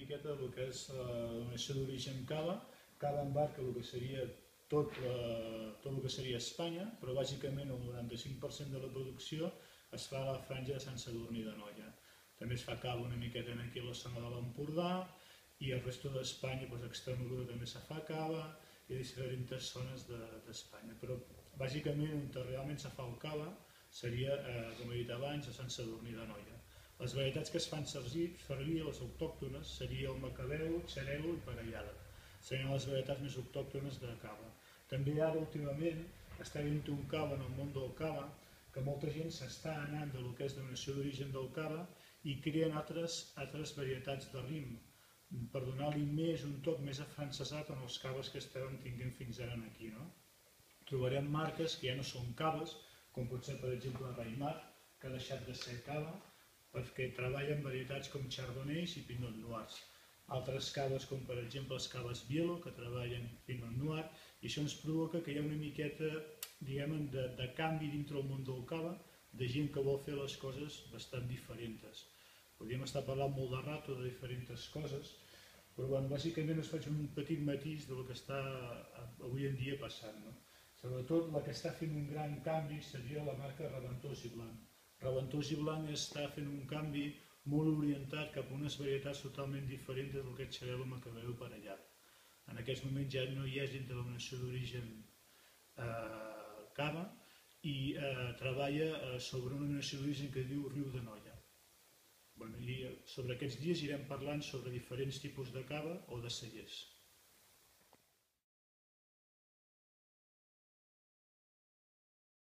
miqueta del que és la denominació d'origen cava. Cava embarca el que seria tot el que seria Espanya, però bàsicament el 95% de la producció es fa a la franja de Sant Sadurní d'Anoia. També es fa cava una miqueta aquí a la zona de l'Empordà i el resto d'Espanya, a Extremadura també se fa cava i a diferents zones d'Espanya. Però bàsicament on realment se fa el cava seria, com he dit abans, a Sant Sadurní d'Anoia. Les varietats que es fan servir, les autòctones, seria el macabeu, xarel·lo i parellada. Serien les varietats més autòctones de cava. També ara, últimament, està havent un cava en el món del cava, que molta gent s'està anant del que és denominació d'origen del cava i creen altres varietats de rim per donar-li un toc més afrancesat en els caves que estem tinguent fins ara aquí. Trobarem marques que ja no són caves, com pot ser, per exemple, Raimar, que ha deixat de ser cava, perquè treballen varietats com Chardonnays i Pinot Noirs. Altres caves, com per exemple les caves Bielo, que treballen Pinot Noir, i això ens provoca que hi ha una miqueta, diguem, de canvi dintre el món del cava, de gent que vol fer les coses bastant diferents. Podríem estar parlant molt de rato, de diferents coses, però bàsicament us faig un petit matís del que està avui en dia passant. Sobretot la que està fent un gran canvi seria la marca Raventós i Blanc. Raventós i Blanc està fent un canvi molt orientat cap a unes varietats totalment diferents del que és xarel·lo, macabeu i parellat. En aquests moments ja no hi ha gent de denominació d'origen cava i treballa sobre una denominació d'origen que diu Riu d'Anoia. I sobre aquests dies irem parlant sobre diferents tipus de cava o de cellers.